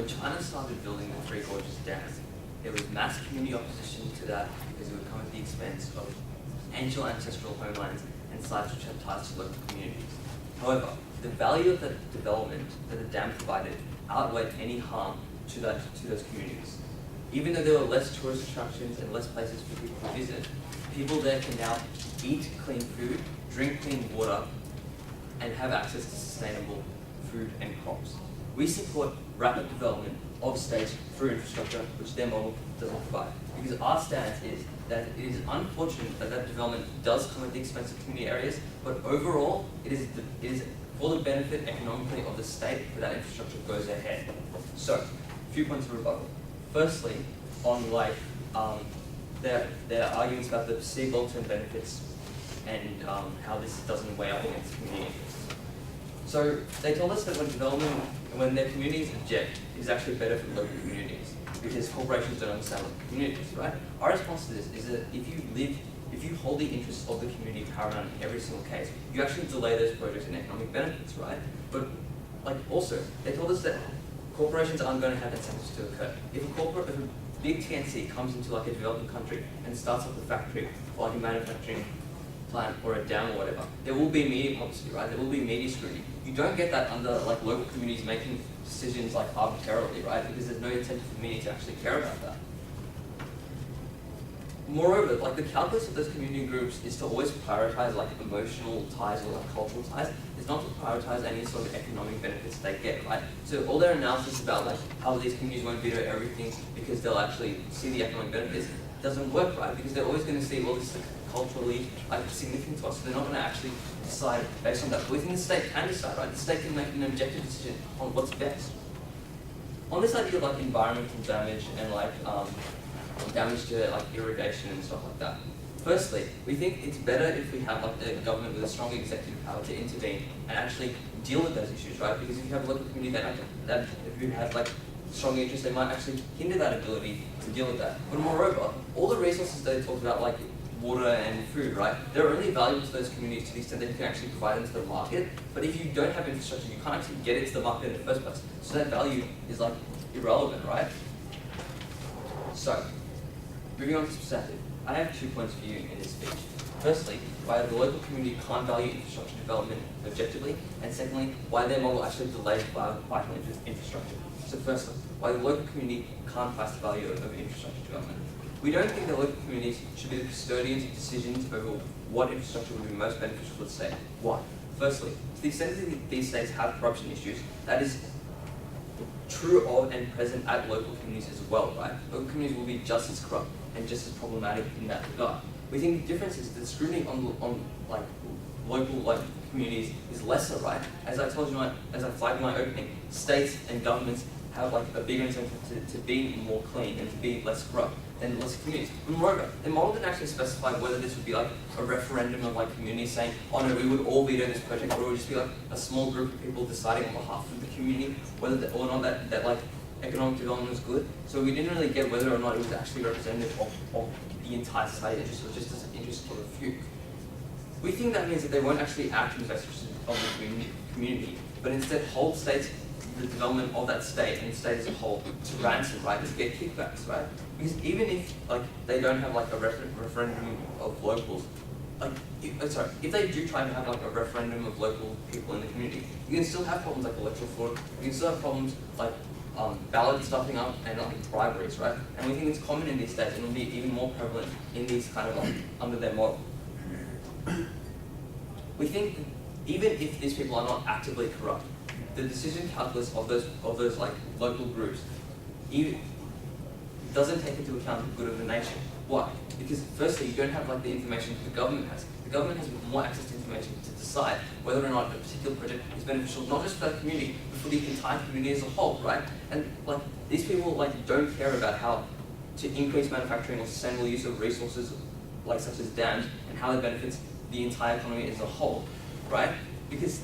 when China started building the Three Gorges Dam, there was mass community opposition to that because it would come at the expense of ancient ancestral homelands and sites which have ties to local communities. However, the value of the development that the dam provided outweighed any harm to those communities. Even though there were less tourist attractions and less places for people to visit, people there can now eat clean food, drink clean water, and have access to sustainable food and crops. We support rapid development of states through infrastructure, which their model doesn't provide. Because our stance is that it is unfortunate that development does come at the expense of community areas, but overall, it is for the benefit economically of the state that infrastructure goes ahead. So, a few points of rebuttal. Firstly, on their arguments about the perceived long-term benefits and how this doesn't weigh up against community interests. So they told us that when their communities object, it's actually better for local communities because corporations don't understand local communities, right? Our response to this is that if you hold the interests of the community paramount in every single case, you actually delay those projects and economic benefits, right? But also, they told us that corporations aren't going to have incentives to occur. If a big TNC comes into a developing country and starts up a factory or a manufacturing plant or a dam or whatever, there will be media publicity, right? There will be media scrutiny. You don't get that under local communities making decisions arbitrarily, right? Because there's no incentive for media to actually care about that. Moreover, the calculus of those community groups is to always prioritize emotional ties or cultural ties. It's not to prioritize any sort of economic benefits they get, right? So all their analysis about how these communities won't veto everything because they'll actually see the economic benefits doesn't work, right? Because they're always going to see, well, this is culturally significant to us, so they're not going to actually decide based on that. But we think the state can decide, right? The state can make an objective decision on what's best. On this idea of environmental damage and damage to irrigation and stuff like that. Firstly, we think it's better if we have a government with a strong executive power to intervene and actually deal with those issues, right? Because if you have a local community that who has strong interests, they might actually hinder that ability to deal with that. But moreover, all the resources they talked about, water and food, right? They're only valuable to those communities to the extent that you can actually provide them to the market. But if you don't have infrastructure, you can't actually get it to the market in the first place. So that value is irrelevant, right? So, moving on to substantive, I have 2 points for you in this speech. Firstly, why the local community can't value infrastructure development objectively, and secondly, why their model actually delays vital infrastructure. So firstly, why the local community can't place the value of infrastructure development. We don't think that local communities should be the custodians of decisions over what infrastructure would be most beneficial for the state. Why? Firstly, to the extent that these states have corruption issues, that is true of and present at local communities as well, right? Local communities will be just as corrupt and just as problematic in that regard. We think the difference is that scrutiny on local communities is lesser, right? As I told you, as I flagged in my opening, states and governments have a bigger incentive to be more clean and to be less corrupt than less communities. But moreover, the model didn't actually specify whether this would be a referendum of communities saying, oh no, we would all veto this project, or it would just be a small group of people deciding on behalf of the community whether or not that economic development was good. So we didn't really get whether or not it was actually representative of the entire society interest, or just as an interest of a few. We think that means that they won't actually act in the best interest of the community, but instead hold states, the development of that state and the state as a whole to ransom, right, to get kickbacks, right? Because even if they don't have a referendum of locals, if they do try to have a referendum of local people in the community, you can still have problems like electoral fraud. You can still have problems ballot stuffing up and briberies, right? And we think it's common in these states and will be even more prevalent in these under their model. We think that even if these people are not actively corrupt, the decision calculus of those local groups doesn't take into account the good of the nation. Why? Because firstly, you don't have the information that the government has. The government has more access to information to decide whether or not a particular project is beneficial, not just for that community, but for the entire community as a whole, right? And these people don't care about how to increase manufacturing or sustainable use of resources such as dams and how it benefits the entire economy as a whole, right? Because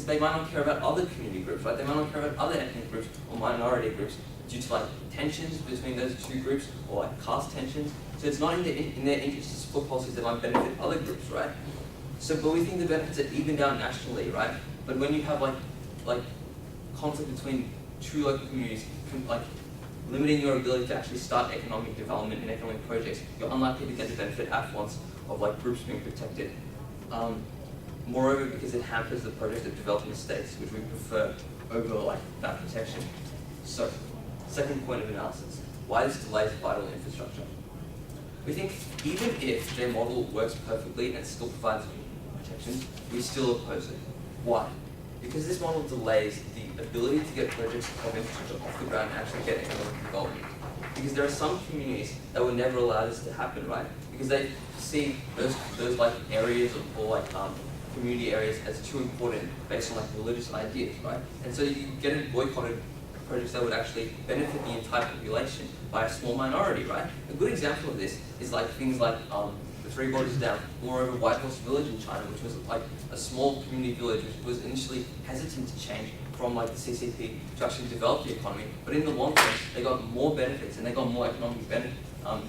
they might not care about other community groups, right? They might not care about other ethnic groups or minority groups due to tensions between those two groups or caste tensions. So it's not in their interest to support policies that might benefit other groups, right? But we think the benefits are even down nationally, right? But when you have conflict between two local communities, like limiting your ability to actually start economic development and economic projects, you're unlikely to get the benefit at once of like groups being protected. Moreover, because it hampers the projects of developing states, which we prefer over like that protection. So, second point of analysis, why this delays vital infrastructure. We think even if their model works perfectly and still provides protections, we still oppose it. Why? Because this model delays the ability to get projects of infrastructure off the ground and actually get economic development. Because there are some communities that would never allow this to happen, right? Because they see those like areas or like community areas as too important based on like religious ideas, right? And so you get boycotted projects that would actually benefit the entire population by a small minority, right? A good example of this is like things like the Three Borders Down, moreover White Horse Village in China, which was like a small community village which was initially hesitant to change from like the CCP to actually develop the economy, but in the long term they got more benefits and they got more economic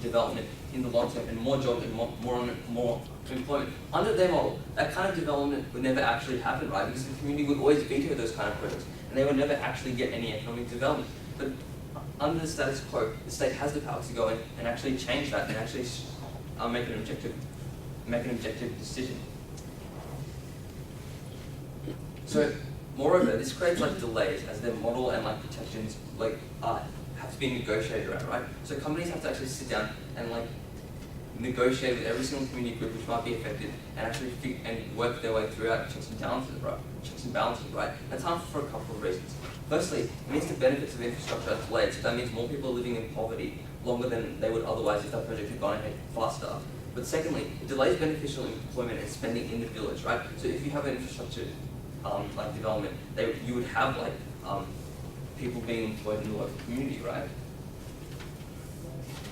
development in the long term and more jobs and more employment. Under their model, that kind of development would never actually happen, right? Because the community would always veto those kind of projects and they would never actually get any economic development. But under the status quo, the state has the power to go in and actually change that and actually make an objective decision. So, moreover, this creates like delays as their model and like protections like have to be negotiated around, right? So companies have to actually sit down and like negotiate with every single community group which might be affected and actually work their way throughout checks and balances, right? Checks and balances, right? That's harmful for a couple of reasons. Firstly, it means the benefits of infrastructure are delayed, so that means more people are living in poverty longer than they would otherwise if that project had gone ahead faster. But secondly, it delays beneficial employment and spending in the village, right? So if you have an infrastructure like development, you would have like people being employed in the local community, right?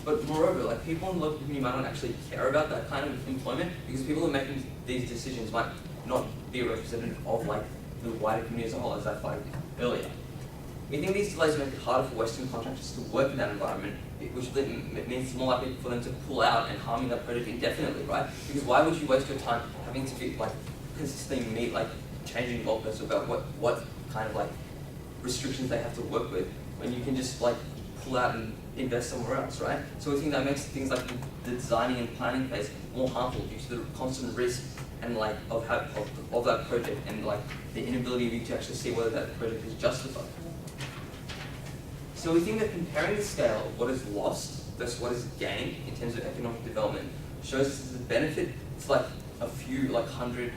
But moreover, like people in the local community might not actually care about that kind of employment because people who are making these decisions might not be representative of like the wider community as a whole, as I flagged earlier. We think these delays make it harder for Western contractors to work in that environment, which means it's more likely for them to pull out and harming that project indefinitely, right? Because why would you waste your time having to be like consistently meet like changing goalposts about what kind of like restrictions they have to work with when you can just like pull out and invest somewhere else, right? So we think that makes things like the designing and planning phase more harmful due to the constant risk and like of that project and like the inability of you to actually see whether that project is justified. So we think that comparing the scale of what is lost versus what is gained in terms of economic development shows us that the benefit is like a few, like 100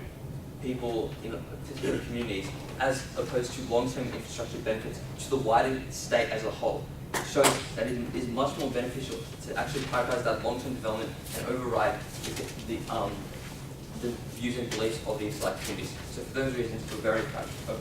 people in particular communities as opposed to long-term infrastructure benefits to the wider state as a whole. It shows that it is much more beneficial to actually prioritize that long-term development and override the views and beliefs of these like communities. So for those reasons, we're very proud of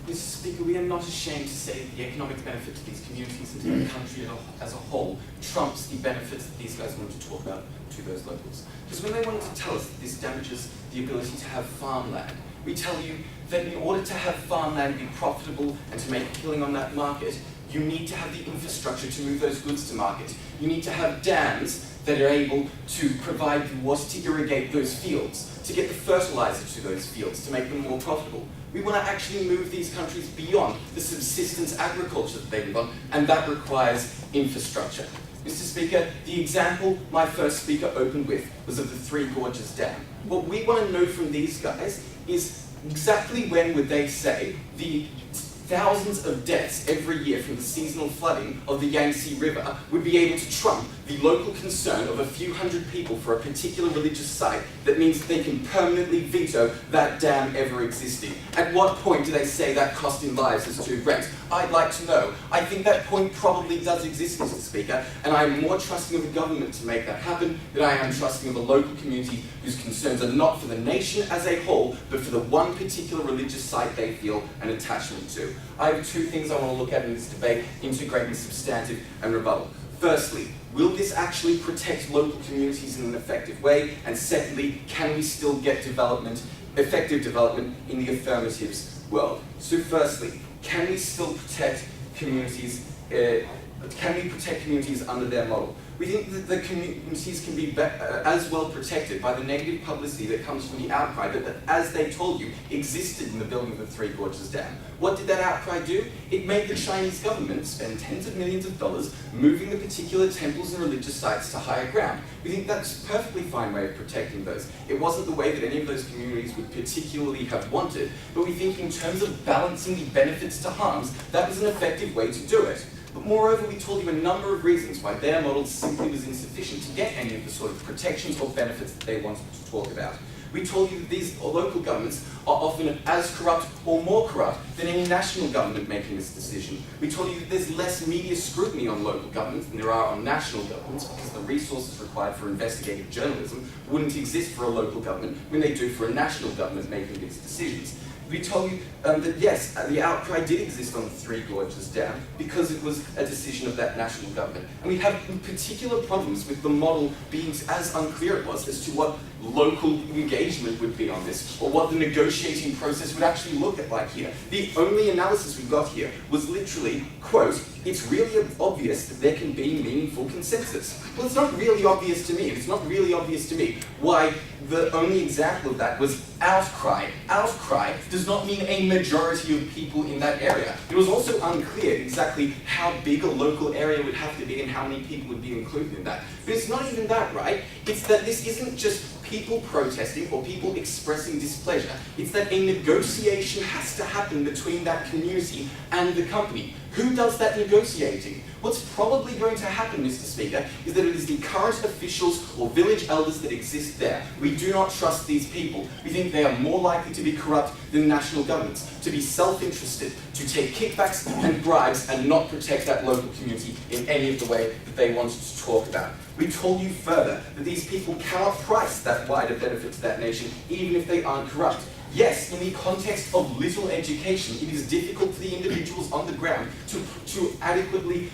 Mr. Speaker, we are not ashamed to say that the economic benefit to these communities and to the country as a whole trumps the benefits that these guys wanted to talk about to those locals. Because when they wanted to tell us that this damages the ability to have farmland, we tell you that in order to have farmland be profitable and to make a killing on that market, you need to have the infrastructure to move those goods to market. You need to have dams that are able to provide the water to irrigate those fields, to get the fertilizer to those fields, to make them more profitable. We want to actually move these countries beyond the subsistence agriculture that they live on, and that requires infrastructure. Mr. Speaker, the example my first speaker opened with was of the Three Gorges Dam. What we want to know from these guys is exactly when would they say the thousands of deaths every year from the seasonal flooding of the Yangtze River would be able to trump the local concern of a few hundred people for a particular religious site that means that they can permanently veto that dam ever existing. At what point do they say that cost in lives is too great? I'd like to know. I think that point probably does exist, Mr. Speaker, and I'm more trusting of the government to make that happen than I am trusting of a local community whose concerns are not for the nation as a whole, but for the one particular religious site they feel an attachment to. I have two things I want to look at in this debate: integrating substantive and rebuttal. Firstly, will this actually protect local communities in an effective way? And secondly, can we still get development effective development in the affirmatives world. So firstly, can we still protect communities? Can we protect communities under their model? We think that the communities can be as well protected by the negative publicity that comes from the outcry that, as they told you, existed in the building of the Three Gorges Dam. What did that outcry do? It made the Chinese government spend tens of millions of dollars moving the particular temples and religious sites to higher ground. We think that's a perfectly fine way of protecting those. It wasn't the way that any of those communities would particularly have wanted, but we think in terms of balancing the benefits to harms, that was an effective way to do it. But moreover, we told you a number of reasons why their model simply was insufficient to get any of the sort of protections or benefits that they wanted to talk about. We told you that these local governments are often as corrupt or more corrupt than any national government making this decision. We told you that there's less media scrutiny on local governments than there are on national governments because the resources required for investigative journalism wouldn't exist for a local government when they do for a national government making these decisions. We told you that yes, the outcry did exist on the Three Gorges Dam because it was a decision of that national government. And we have particular problems with the model being as unclear it was as to what local engagement would be on this, or what the negotiating process would actually look like here. The only analysis we got here was literally, quote, "It's really obvious that there can be meaningful consensus." Well, it's not really obvious to me, and it's not really obvious to me why the only example of that was outcry. Outcry does not mean a majority of people in that area. It was also unclear exactly how big a local area would have to be and how many people would be included in that. But it's not even that, right? It's that this isn't just people protesting or people expressing displeasure. It's that a negotiation has to happen between that community and the company. Who does that negotiating? What's probably going to happen, Mr. Speaker, is that it is the current officials or village elders that exist there. We do not trust these people. We think they are more likely to be corrupt than national governments, to be self-interested, to take kickbacks and bribes and not protect that local community in any of the way that they wanted to talk about. We told you further that these people cannot price that wider benefit to that nation, even if they aren't corrupt. Yes, in the context of little education, it is difficult for the individuals on the ground to adequately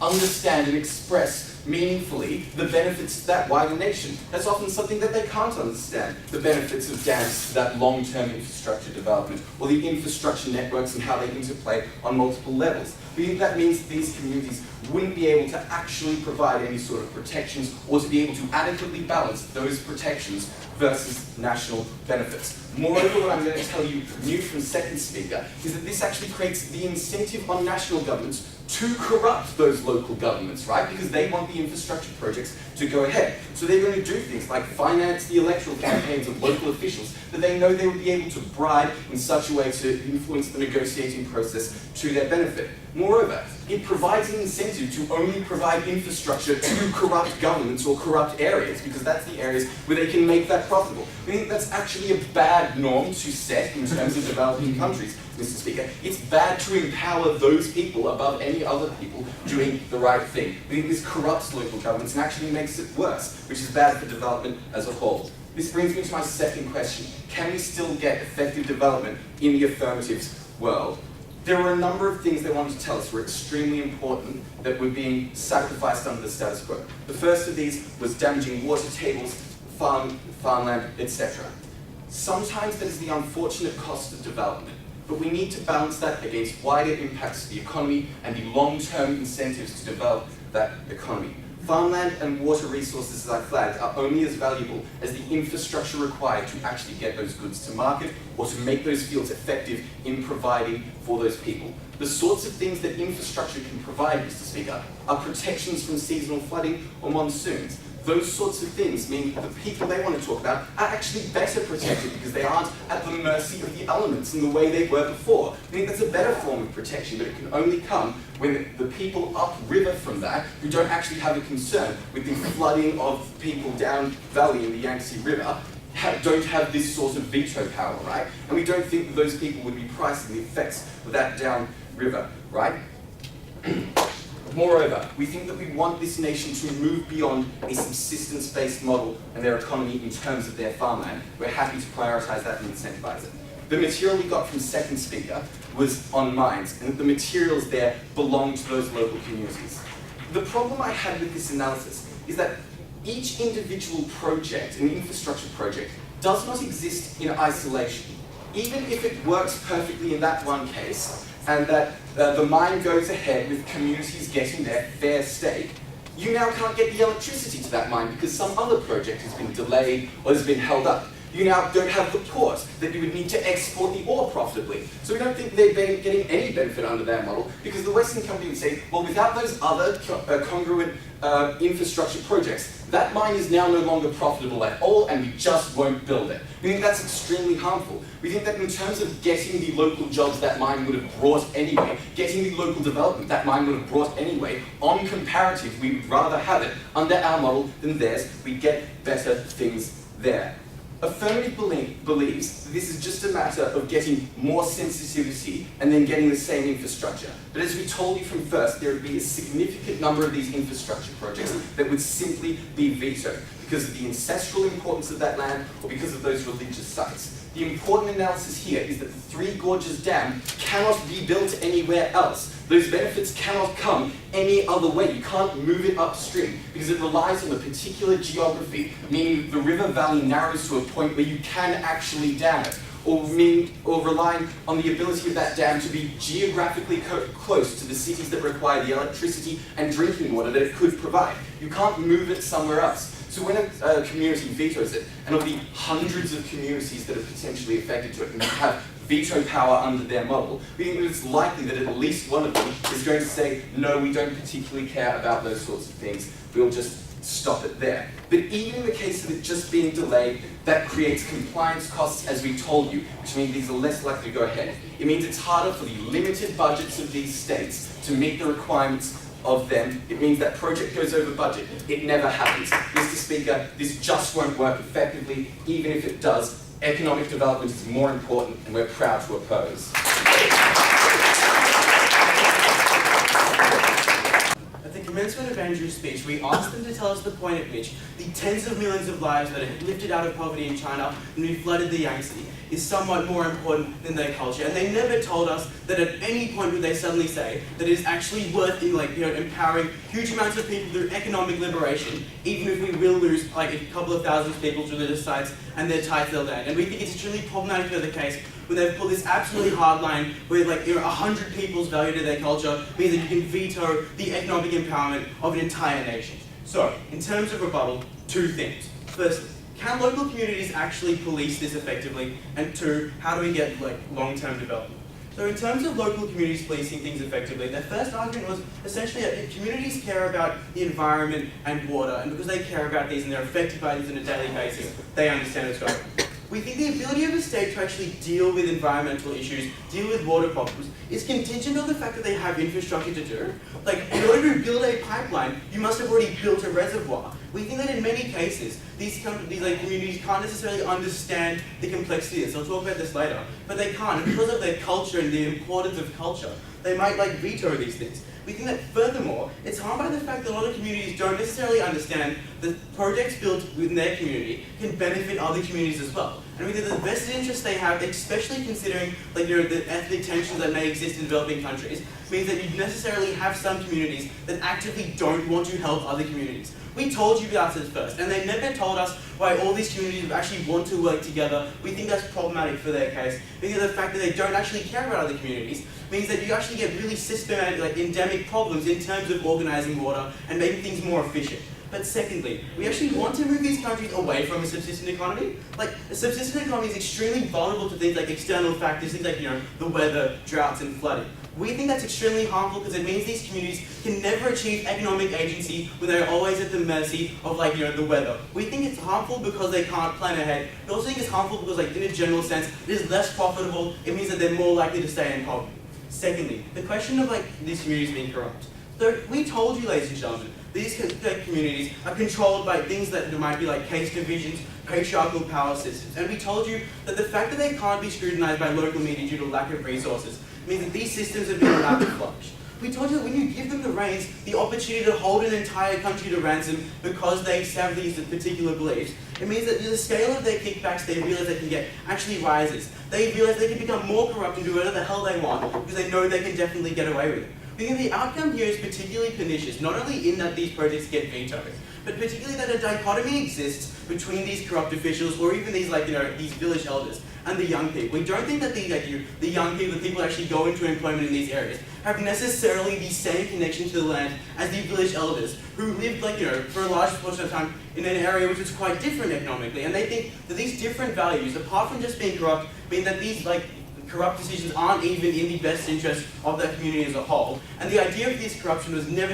understand and express meaningfully the benefits to that wider nation. That's often something that they can't understand, the benefits of dams to that long-term infrastructure development, or the infrastructure networks and how they interplay on multiple levels. We think that means that these communities wouldn't be able to actually provide any sort of protections or to be able to adequately balance those protections versus national benefits. Moreover, what I'm going to tell you new from second speaker is that this actually creates the incentive on national governments to corrupt those local governments, right? Because they want the infrastructure projects to go ahead. So they're going to do things like finance the electoral campaigns of local officials that they know they would be able to bribe in such a way to influence the negotiating process to their benefit. Moreover, it provides an incentive to only provide infrastructure to corrupt governments or corrupt areas, because that's the areas where they can make that profitable. We think that's actually a bad norm to set in terms of developing countries, Mr. Speaker. It's bad to empower those people above any other people doing the right thing. We think this corrupts local governments and actually makes it worse, which is bad for development as a whole. This brings me to my second question. Can we still get effective development in the affirmatives world? There were a number of things they wanted to tell us were extremely important that were being sacrificed under the status quo. The first of these was damaging water tables, farmland, etc. Sometimes that is the unfortunate cost of development, but we need to balance that against wider impacts to the economy and the long-term incentives to develop that economy. Farmland and water resources, as I flagged, are only as valuable as the infrastructure required to actually get those goods to market or to make those fields effective in providing for those people. The sorts of things that infrastructure can provide, Mr. Speaker, are protections from seasonal flooding or monsoons. Those sorts of things mean the people they want to talk about are actually better protected because they aren't at the mercy of the elements in the way they were before. I think that's a better form of protection, but it can only come when the people upriver from that who don't actually have a concern with the flooding of people down valley in the Yangtze River don't have this sort of veto power, right? And we don't think that those people would be pricing the effects of that down river, right? Moreover, we think that we want this nation to move beyond a subsistence-based model and their economy in terms of their farmland. We're happy to prioritise that and incentivise it. The material we got from second speaker was on mines, and the materials there belong to those local communities. The problem I had with this analysis is that each individual project, an infrastructure project, does not exist in isolation. Even if it works perfectly in that one case, and that the mine goes ahead with communities getting their fair stake, you now can't get the electricity to that mine because some other project has been delayed or has been held up. You now don't have the port that you would need to export the ore profitably. So we don't think they're getting any benefit under their model because the Western company would say, well, without those other congruent infrastructure projects, that mine is now no longer profitable at all and we just won't build it. We think that's extremely harmful. We think that in terms of getting the local jobs that mine would have brought anyway, getting the local development that mine would have brought anyway, on comparative, we would rather have it under our model than theirs. We get better things there. Affirmative believes that this is just a matter of getting more sensitivity and then getting the same infrastructure. But as we told you from first, there would be a significant number of these infrastructure projects that would simply be vetoed because of the ancestral importance of that land or because of those religious sites. The important analysis here is that the Three Gorges Dam cannot be built anywhere else. Those benefits cannot come any other way. You can't move it upstream because it relies on a particular geography, meaning the river valley narrows to a point where you can actually dam it, or relying on the ability of that dam to be geographically close to the cities that require the electricity and drinking water that it could provide. You can't move it somewhere else. So when a community vetoes it, and it'll be hundreds of communities that are potentially affected to it and have veto power under their model, we think that it's likely that at least one of them is going to say, no, we don't particularly care about those sorts of things, we'll just stop it there. But even in the case of it just being delayed, that creates compliance costs, as we told you, which means these are less likely to go ahead. It means it's harder for the limited budgets of these states to meet the requirements of them. It means that project goes over budget. It never happens. Mr. Speaker, this just won't work effectively. Even if it does, economic development is more important and we're proud to oppose. At the commencement of Andrew's speech, we asked them to tell us the point at which the tens of millions of lives that are lifted out of poverty in China when we flooded the Yangtze is somewhat more important than their culture. And they never told us that at any point would they suddenly say that it is actually worth empowering huge amounts of people through economic liberation, even if we will lose like a couple of thousand people to religious sites and their ties to their land. And we think it's extremely problematic for the case when they've pulled this absolutely hard line where 100 people's value to their culture means that you can veto the economic empowerment of an entire nation. So, in terms of rebuttal, two things. Firstly, can local communities actually police this effectively? And two, how do we get long-term development? So in terms of local communities policing things effectively, their first argument was essentially that communities care about the environment and water, and because they care about these and they're affected by these on a daily basis, they understand what's going on. We think the ability of a state to actually deal with environmental issues, deal with water problems, is contingent on the fact that they have infrastructure to do. In order to build a pipeline, you must have already built a reservoir. We think that in many cases, these communities can't necessarily understand the complexity of this. I'll talk about this later. But they can't, and because of their culture and the importance of culture, they might veto these things. We think that furthermore, it's harmed by the fact that a lot of communities don't necessarily understand that projects built within their community can benefit other communities as well. And we think that the vested interest they have, especially considering the ethnic tensions that may exist in developing countries, means that you necessarily have some communities that actively don't want to help other communities. We told you about this first, and they never told us why all these communities actually want to work together. We think that's problematic for their case. We think the fact that they don't actually care about other communities means that you actually get really systematic, endemic problems in terms of organising water and making things more efficient. But secondly, we actually want to move these countries away from a subsistence economy. A subsistence economy is extremely vulnerable to things like external factors, things like the weather, droughts, and flooding. We think that's extremely harmful because it means these communities can never achieve economic agency when they're always at the mercy of the weather. We think it's harmful because they can't plan ahead. We also think it's harmful because in a general sense, it is less profitable. It means that they're more likely to stay in poverty. Secondly, the question of these communities being corrupt. So we told you, ladies and gentlemen, these communities are controlled by things that might be caste divisions, patriarchal power systems. And we told you that the fact that they can't be scrutinized by local media due to lack of resources means that these systems have been allowed to flourish. We told you that when you give them the reins, the opportunity to hold an entire country to ransom because they have these particular beliefs, it means that the scale of their kickbacks they realize they can get actually rises. They realize they can become more corrupt and do whatever the hell they want because they know they can definitely get away with it. We think the outcome here is particularly pernicious, not only in that these projects get vetoed, but particularly that a dichotomy exists between these corrupt officials or even these these village elders and the young people. We don't think that the young people, the people that actually go into employment in these areas, have necessarily the same connection to the land as the village elders who lived for a large portion of time in an area which is quite different economically. And they think that these different values, apart from just being corrupt, mean that these corrupt decisions aren't even in the best interest of the community as a whole. And the idea of this corruption was never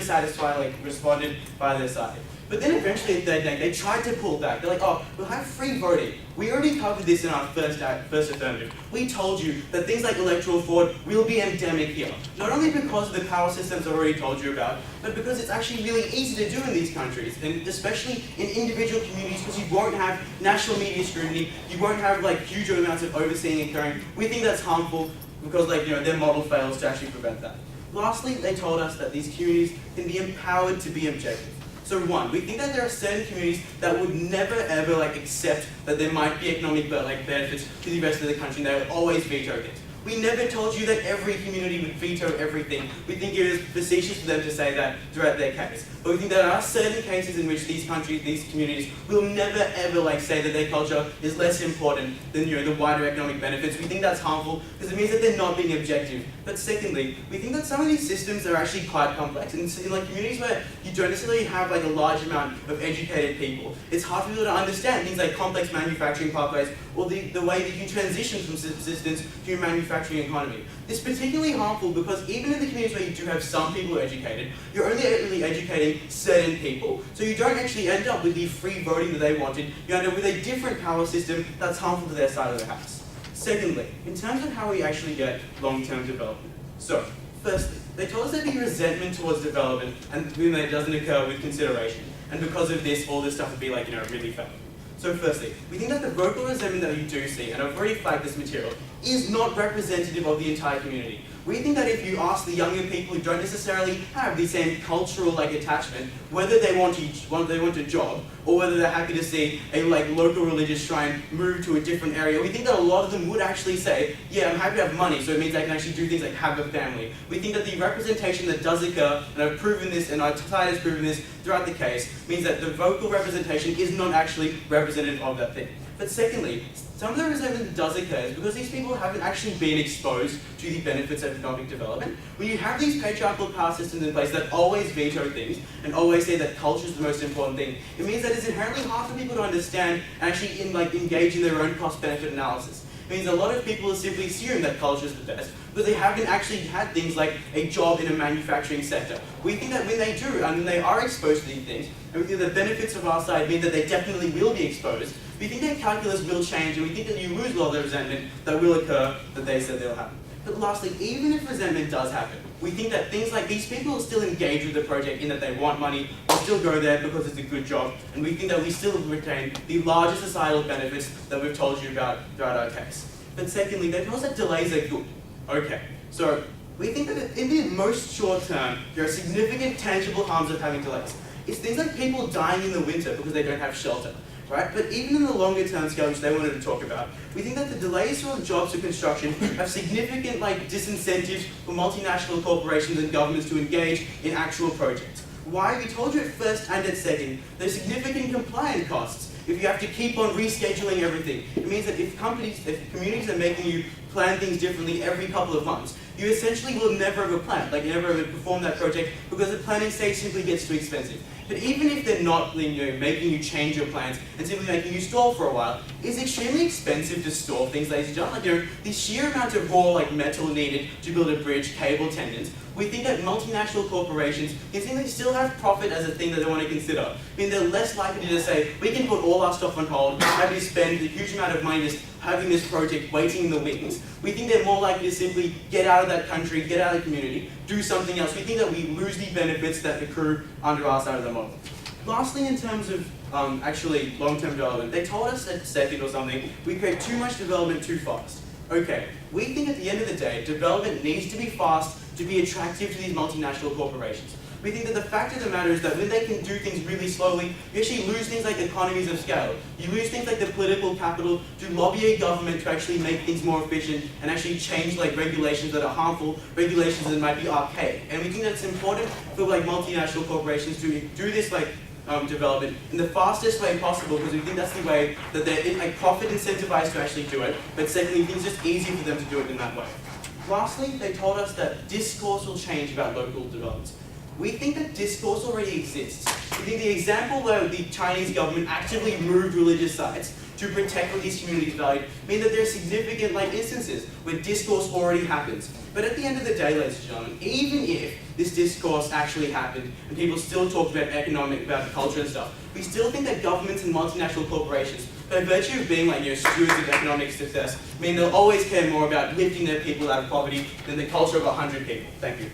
responded by their side. But then eventually at that day, they tried to pull back. They're like, oh, we'll have free voting. We already covered this in our first affirmative. We told you that things like electoral fraud will be endemic here. Not only because of the power systems I already told you about, but because it's actually really easy to do in these countries, and especially in individual communities, because you won't have national media scrutiny, you won't have huge amounts of overseeing occurring. We think that's harmful because their model fails to actually prevent that. Lastly, they told us that these communities can be empowered to be objective. So one, we think that there are certain communities that would never ever accept that there might be economic benefits to the rest of the country, and they would always veto things. We never told you that every community would veto everything. We think it is facetious for them to say that throughout their case. But we think there are certain cases in which these communities will never ever say that their culture is less important than the wider economic benefits. We think that's harmful because it means that they're not being objective. But secondly, we think that some of these systems are actually quite complex. And in communities where you don't necessarily have a large amount of educated people, it's hard for people to understand things like complex manufacturing pathways or the way that you can transition from subsistence to a manufacturing economy. It's particularly harmful because even in the communities where you do have some people who are educated, you're only really educating certain people. So you don't actually end up with the free voting that they wanted. You end up with a different power system that's harmful to their side of the house. Secondly, in terms of how we actually get long-term development. So, firstly, they told us there'd be resentment towards development and when that doesn't occur with consideration. And because of this, all this stuff would be really felt. So firstly, we think that the vocal resentment that you do see, and I've already flagged this material, is not representative of the entire community. We think that if you ask the younger people who don't necessarily have the same cultural attachment, whether they want a job, or whether they're happy to see a local religious shrine move to a different area, we think that a lot of them would actually say, yeah, I'm happy to have money, so it means I can actually do things like have a family. We think that the representation that does occur, and I've proven this, and our side has proven this throughout the case, means that the vocal representation is not actually representative of that thing. But secondly, some of the resentment that does occur is because these people haven't actually been exposed to the benefits of economic development. When you have these patriarchal power systems in place that always veto things and always say that culture is the most important thing, it means that it's inherently hard for people to understand and actually engage in their own cost-benefit analysis. It means a lot of people simply assume that culture is the best, but they haven't actually had things like a job in a manufacturing sector. We think that when they do, and when they are exposed to these things, and we think the benefits of our side mean that they definitely will be exposed, we think that calculus will change, and we think that you lose a lot of the resentment that will occur that they said they'll happen. But lastly, even if resentment does happen, we think that things like these people will still engage with the project in that they want money, will still go there because it's a good job, and we think that we still retain the larger societal benefits that we've told you about throughout our case. But secondly, they tell us that delays are good. Okay, so we think that in the most short term, there are significant tangible harms of having delays. It's things like people dying in the winter because they don't have shelter. Right? But even in the longer term scale, which they wanted to talk about, we think that the delays for jobs or construction have significant disincentives for multinational corporations and governments to engage in actual projects. Why? We told you at first and at second, there's significant compliance costs if you have to keep on rescheduling everything. It means that if communities are making you plan things differently every couple of months, you essentially will never ever plan, never ever perform that project because the planning stage simply gets too expensive. But even if they're not making you change your plans and simply making you stall for a while, it's extremely expensive to store things, ladies and gentlemen. The sheer amount of raw metal needed to build a bridge, cable, tendons, we think that multinational corporations can still have profit as a thing that they want to consider. I mean, they're less likely to just say, we can put all our stuff on hold, have you spend a huge amount of money just having this project waiting in the wings. We think they're more likely to simply get out of that country, get out of the community, do something else. We think that we lose the benefits that accrue under our side of the model. Lastly, in terms of actually long-term development, they told us at second or something, we create too much development too fast. Okay, we think at the end of the day, development needs to be fast to be attractive to these multinational corporations. We think that the fact of the matter is that when they can do things really slowly, you actually lose things like economies of scale. You lose things like the political capital to lobby a government to actually make things more efficient and actually change regulations that are harmful, regulations that might be archaic. And we think that it's important for multinational corporations to do this development in the fastest way possible, because we think that's the way that they're like, profit incentivized to actually do it, but secondly, we think it's just easier for them to do it in that way. Lastly, they told us that discourse will change about local development. We think that discourse already exists. We think the example where the Chinese government actively moved religious sites to protect what these communities valued mean that there are significant instances where discourse already happens. But at the end of the day, ladies and gentlemen, even if this discourse actually happened and people still talked about about culture and stuff, we still think that governments and multinational corporations, by virtue of being stewards of economic success, mean they'll always care more about lifting their people out of poverty than the culture of 100 people. Thank you.